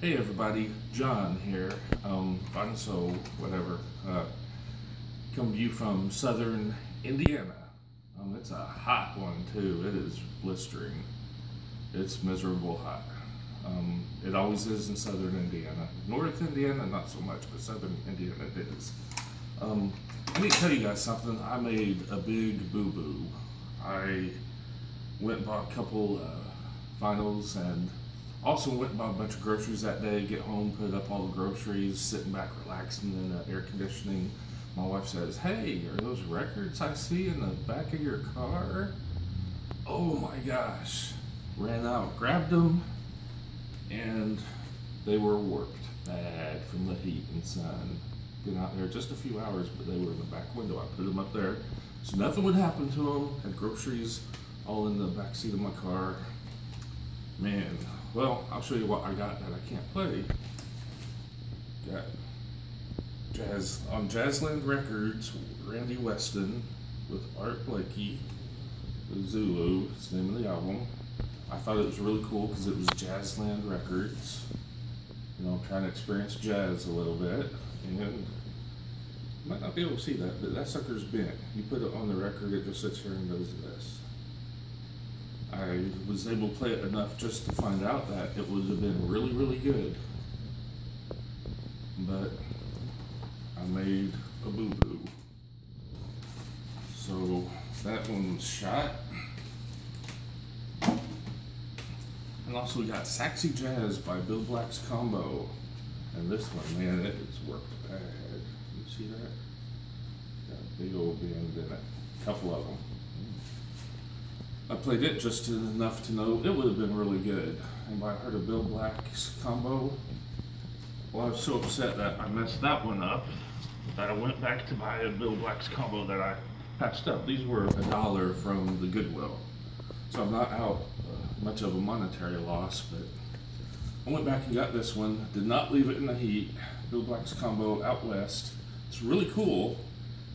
Hey everybody, John here. Vanso, whatever. Come to you from southern Indiana. It's a hot one too. It is blistering. It's miserable hot. It always is in southern Indiana. North Indiana, not so much, but southern Indiana it is. Let me tell you guys something. I made a big boo-boo. I went and bought a couple vinyls and also went and bought a bunch of groceries that day, get home, put up all the groceries, sitting back relaxing in the air conditioning. My wife says, "Hey, are those records I see in the back of your car?" Oh my gosh. Ran out, grabbed them, and they were warped bad from the heat and sun. Been out there just a few hours, but they were in the back window. I put them up there so nothing would happen to them. Had groceries all in the back seat of my car. Man, well, I'll show you what I got that I can't play. Got Jazz on Jazzland Records, Randy Weston with Art Blakey, Zulu, it's the name of the album. I thought it was really cool because it was Jazzland Records. You know, trying to experience jazz a little bit. And you might not be able to see that, but that sucker's bent. You put it on the record, it just sits here and does this. I was able to play it enough just to find out that it would have been really, really good. But I made a boo-boo. So that one was shot. And also we got Saxy Jazz by Bill Black's Combo. And this one, man, it is worked bad. You see that? Got a big old bend in it. A couple of them. I played it just enough to know it would have been really good. Anybody heard of Bill Black's Combo? Well, I was so upset that I messed that one up that I went back to buy a Bill Black's Combo that I passed up. These were $1 from the Goodwill. So I'm not out much of a monetary loss, but I went back and got this one. Did not leave it in the heat. Bill Black's Combo Out West. It's really cool.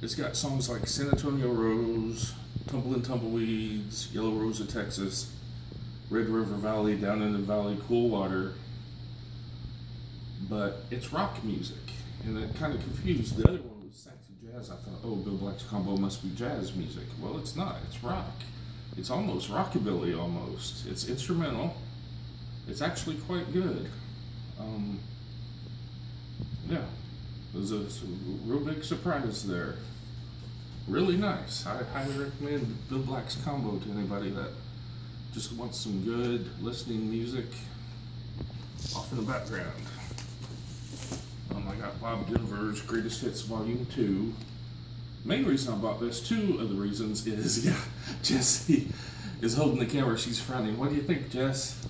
It's got songs like San Antonio Rose, Tumblin' Tumbleweeds, Yellow Rose of Texas, Red River Valley, Down in the Valley, Cool Water. But it's rock music, and it kind of confused. The other one was Saxy Jazz. I thought, oh, Bill Black's Combo must be jazz music. Well, it's not. It's rock. It's almost rockabilly almost. It's instrumental. It's actually quite good. Yeah, it was a real big surprise there. Really nice. I highly recommend Bill Black's Combo to anybody that just wants some good listening music off in the background. I got Bob Denver's Greatest Hits Volume 2. Main reason I bought this, two of the reasons is, yeah, Jessie is holding the camera. She's frowning. What do you think, Jess?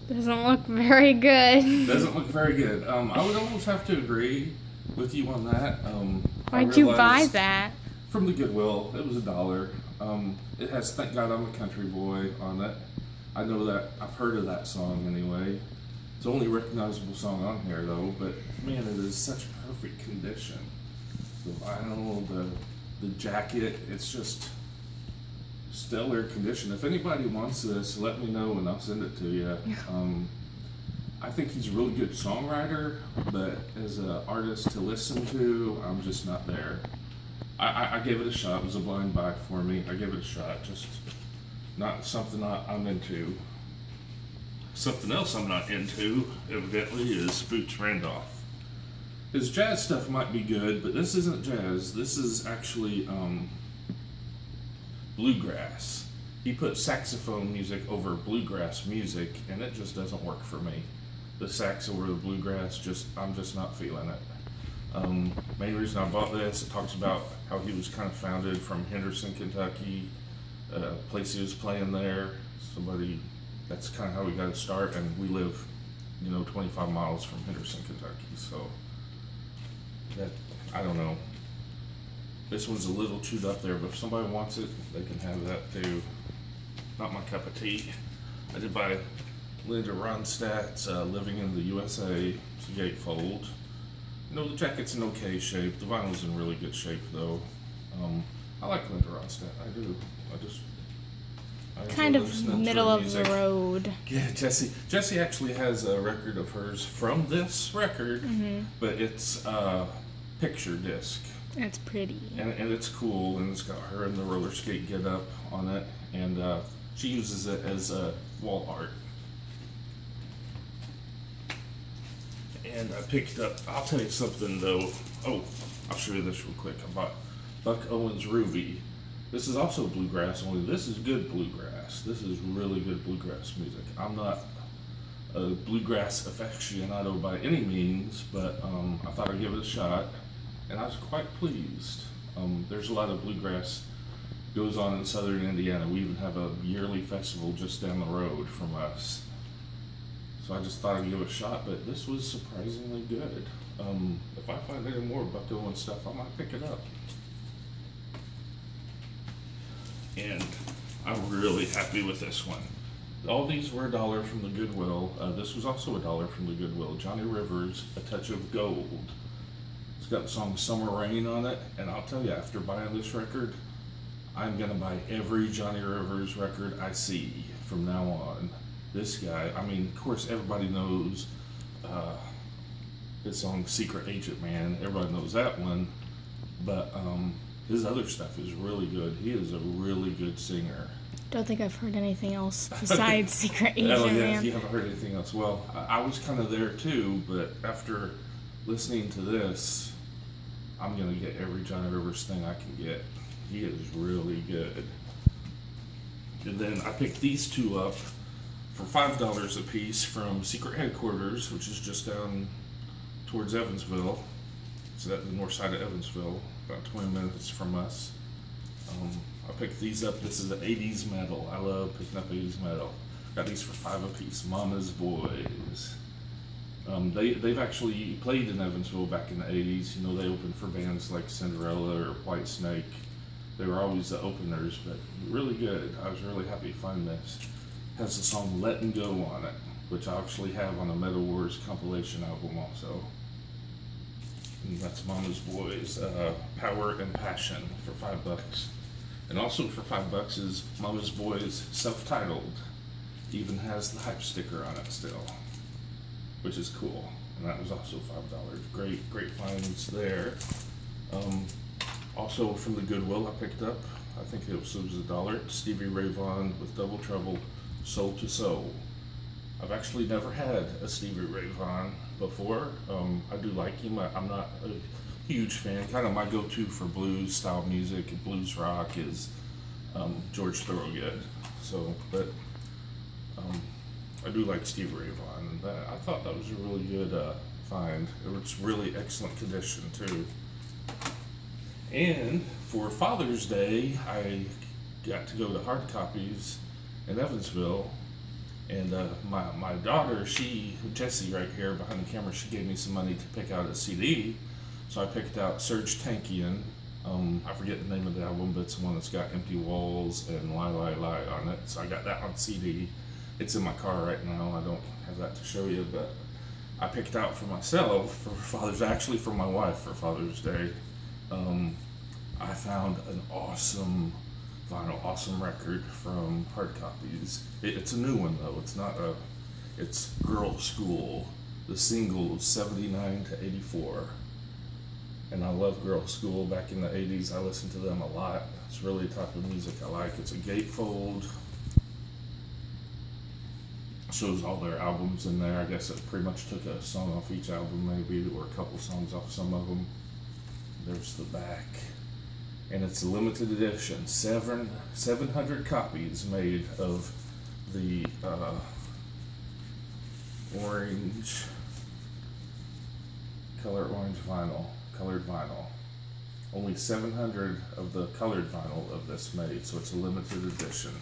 Doesn't look very good. Doesn't look very good. I would almost have to agree with you on that. Why'd you buy that? From the Goodwill. It was $1. It has Thank God I'm a Country Boy on it. I know that. I've heard of that song anyway. It's the only recognizable song on here though, but man, it is such perfect condition. The vinyl, the jacket, it's just stellar condition. If anybody wants this, let me know and I'll send it to you. I think he's a really good songwriter, but as an artist to listen to, I'm just not there. I gave it a shot. It was a blind buy for me. I gave it a shot. Just not something I'm into. Something else I'm not into, evidently, is Boots Randolph. His jazz stuff might be good, but this isn't jazz. This is actually bluegrass. He put saxophone music over bluegrass music, and it just doesn't work for me. The sax over the bluegrass, I'm just not feeling it. Main reason I bought this, it talks about how he was kind of founded from Henderson, Kentucky, place he was playing there. That's kind of how we got to start, and we live, 25 miles from Henderson, Kentucky, so I don't know. This one's a little chewed up there, but if somebody wants it, they can have that too. Not my cup of tea. I did buy Linda Ronstadt's Living in the USA. It's a gatefold. The jacket's in okay shape. The vinyl's in really good shape though. I like Linda Ronstadt, I do. kind of middle of the road. Yeah, Jessie actually has a record of hers from this record, but it's a picture disc. It's pretty. And it's cool, and it's got her in the roller skate get up on it, and she uses it as wall art. And I picked up, I'll tell you something though. Oh, I'll show you this real quick. I bought Buck Owens Ruby. This is also bluegrass, only this is good bluegrass. This is really good bluegrass music. I'm not a bluegrass aficionado by any means, but I thought I'd give it a shot, and I was quite pleased. There's a lot of bluegrass goes on in southern Indiana. We even have a yearly festival just down the road from us. So I just thought I'd give it a shot, but this was surprisingly good. If I find any more Buck Owens stuff, I might pick it up. And I'm really happy with this one. All these were $1 from the Goodwill. This was also $1 from the Goodwill. Johnny Rivers, A Touch of Gold. It's got the song Summer Rain on it, and I'll tell you, after buying this record, I'm gonna buy every Johnny Rivers record I see from now on. This guy, I mean, of course, everybody knows his song Secret Agent Man. Everybody knows that one, but his other stuff is really good. He is a really good singer. Don't think I've heard anything else besides Secret Agent Oh, yeah, Man. you haven't heard anything else. Well, I was kind of there too, but after listening to this, I'm going to get every Johnny Rivers thing I can get. He is really good. And then I picked these two up for $5 a piece from Secret Headquarters, which is just down towards Evansville. It's at the north side of Evansville, about 20 minutes from us. I picked these up. This is the 80s metal. I love picking up 80s metal. Got these for $5 a piece. Mama's Boys. They've actually played in Evansville back in the 80s. You know, they opened for bands like Cinderella or Whitesnake. They were always the openers, but really good. I was really happy to find this. Has the song Lettin' Go on it, which I actually have on a Metal Wars compilation album also. And that's Mama's Boys, Power and Passion for $5. And also for $5 is Mama's Boys self-titled. Even has the hype sticker on it still, which is cool. And that was also $5. Great finds there. Also from the Goodwill I picked up, I think it was $1, Stevie Ray Vaughan with Double Trouble, Soul to Soul. I've actually never had a Stevie Ray Vaughan before. I do like him. I'm not a huge fan. Kind of my go-to for blues style music and blues rock is George Thorogood. So, but I do like Stevie Ray Vaughan. I thought that was a really good find. It was really excellent condition too. And for Father's Day, I got to go to Hard Copies in Evansville, and my daughter, Jessie right here behind the camera, she gave me some money to pick out a CD, so I picked out Serj Tankian. I forget the name of the album, but it's the one that's got Empty Walls and Lie Lie Lie on it, so I got that on CD. It's in my car right now. I don't have that to show you, but I picked out for myself for Father's Day, actually for my wife for Father's Day. I found an awesome vinyl, awesome record from Hard Copies. It's a new one though. It's not a. It's Girl School. The single 79 to 84. And I love Girl School. Back in the 80s, I listened to them a lot. It's really the type of music I like. It's a gatefold. Shows all their albums in there. I guess it pretty much took a song off each album, maybe, or a couple songs off some of them. There's the back. And it's a limited edition. 700 copies made of the orange, colored vinyl. Only 700 of the colored vinyl of this made, so it's a limited edition.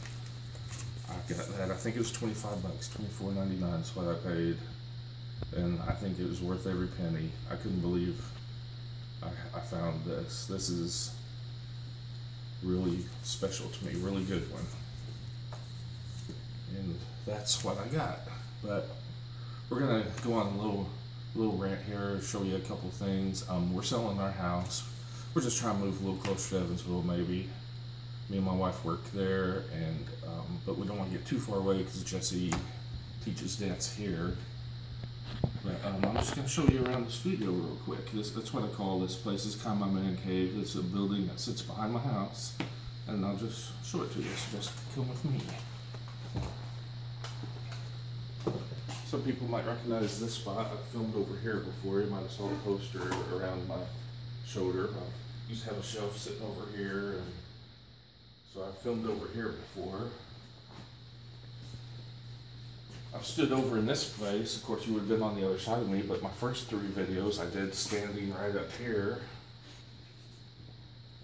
I got that. I think it was $25, $24.99 is what I paid, and I think it was worth every penny. I couldn't believe I found this. This is really special to me, really good one. And that's what I got. But we're gonna go on a little rant here, show you a couple things. We're selling our house. We're just trying to move a little closer to Evansville, maybe. Me and my wife work there, and but we don't want to get too far away because Jesse teaches dance here. But I'm just going to show you around the studio real quick. That's what I call this place. It's kind of my man cave. It's a building that sits behind my house, and I'll just show it to you. So just come with me. Some people might recognize this spot. I've filmed over here before. You might have saw the poster around my shoulder. I used to have a shelf sitting over here, and so I filmed over here before. I've stood over in this place. Of course, you would have been on the other side of me, but my first 3 videos I did standing right up here.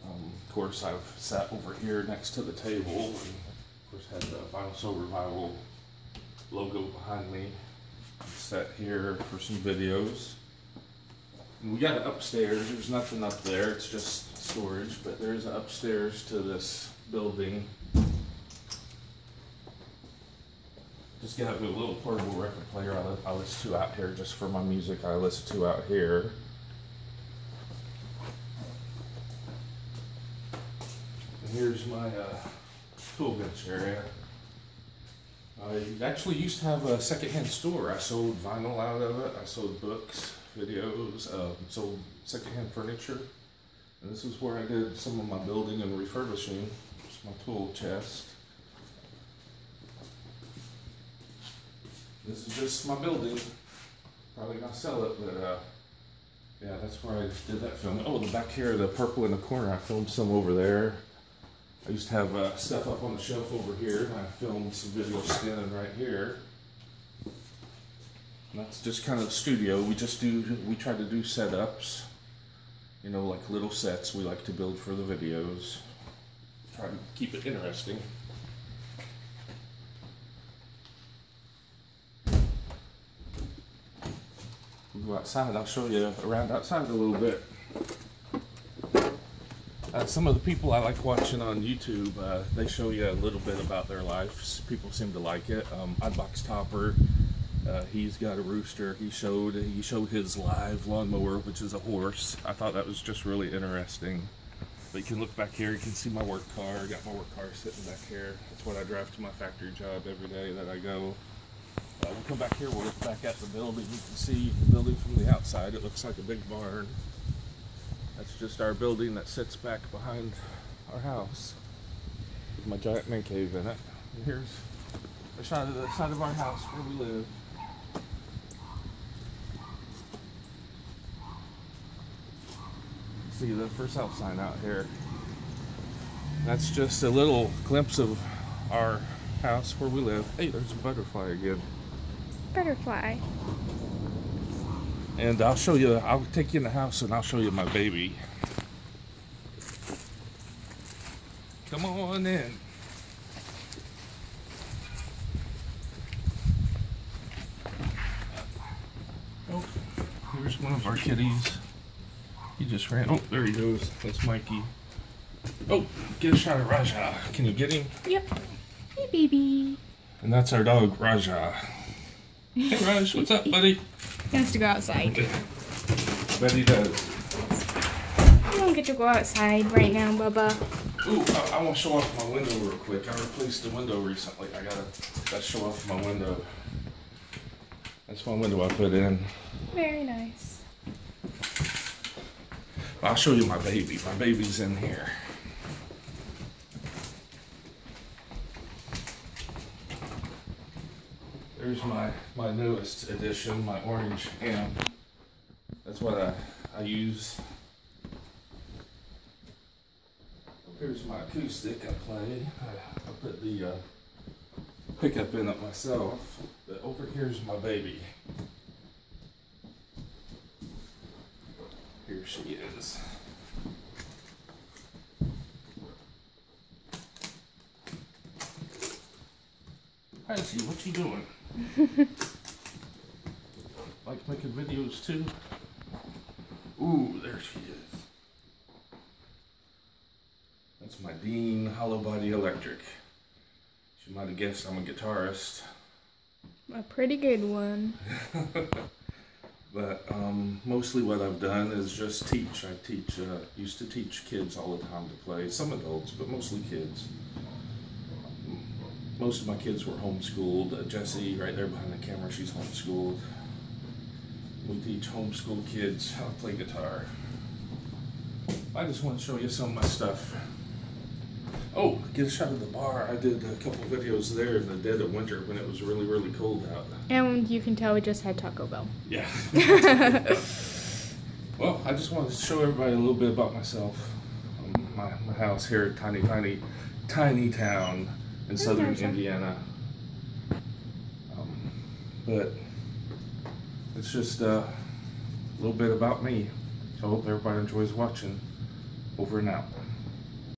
Of course, I've sat over here next to the table, and of course had the Vinyl Soul Revival logo behind me. Sat here for some videos. And we got it upstairs. There's nothing up there. It's just storage, but there's an upstairs to this building. Just got a little portable record player I listen to out here just for my music I listen to out here. And here's my tool bench area. I actually used to have a secondhand store. I sold vinyl out of it. I sold books, videos, sold secondhand furniture. And this is where I did some of my building and refurbishing. It's my tool chest. This is just my building. Probably gonna sell it, but yeah, that's where I did that film. Oh, the back here, the purple in the corner, I filmed some over there. I used to have stuff up on the shelf over here, and I filmed some videos standing right here. And that's just kind of the studio. We try to do setups, you know, like little sets we like to build for the videos. Try to keep it interesting. Go outside, I'll show you around outside a little bit. Some of the people I like watching on YouTube, they show you a little bit about their lives. People seem to like it. Oddbox Topper, he's got a rooster. He showed his live lawnmower, which is a horse. I thought that was just really interesting. But you can look back here, you can see my work car. I got my work car sitting back here. That's what I drive to my factory job every day that I go. We'll come back here, we'll look back at the building. You can see the building from the outside. It looks like a big barn. That's just our building that sits back behind our house with my giant man cave in it. And here's a shot of the side of our house where we live. See the for sale sign out here. That's just a little glimpse of our house where we live. Hey, there's a butterfly again. Butterfly. And I'll show you, I'll take you in the house and I'll show you my baby. Come on in. Oh, here's one of our kitties. He just ran. Oh, there he goes. That's Mikey. Oh, get a shot of Raja. Can you get him? Yep. Hey, baby. And that's our dog, Raja. Hey, Raj, what's up, buddy? He wants to go outside. Bet he does. You don't get to go outside right now, Bubba. Ooh, I want to show off my window real quick. I replaced the window recently. I gotta show off my window. That's my window I put in. Very nice. I'll show you my baby. My baby's in here. There's my newest edition, my orange amp. That's what I use. Here's my acoustic I play. I put the pickup in it myself. But over here's my baby. Here she is. Hi, see what you doing? Like making videos too? Ooh, there she is. That's my Dean Hollow Body Electric. You might have guessed I'm a guitarist. A pretty good one. But mostly what I've done is just teach. I used to teach kids all the time to play, some adults, but mostly kids. Most of my kids were homeschooled. Jessie, right there behind the camera, she's homeschooled. We teach homeschool kids how to play guitar. I just want to show you some of my stuff. Oh, get a shot of the bar. I did a couple of videos there in the dead of winter when it was really, really cold out. And you can tell we just had Taco Bell. Yeah. Well, I just wanted to show everybody a little bit about myself. My house here at tiny town in southern Indiana. But it's just a little bit about me. So I hope everybody enjoys watching. Over and out.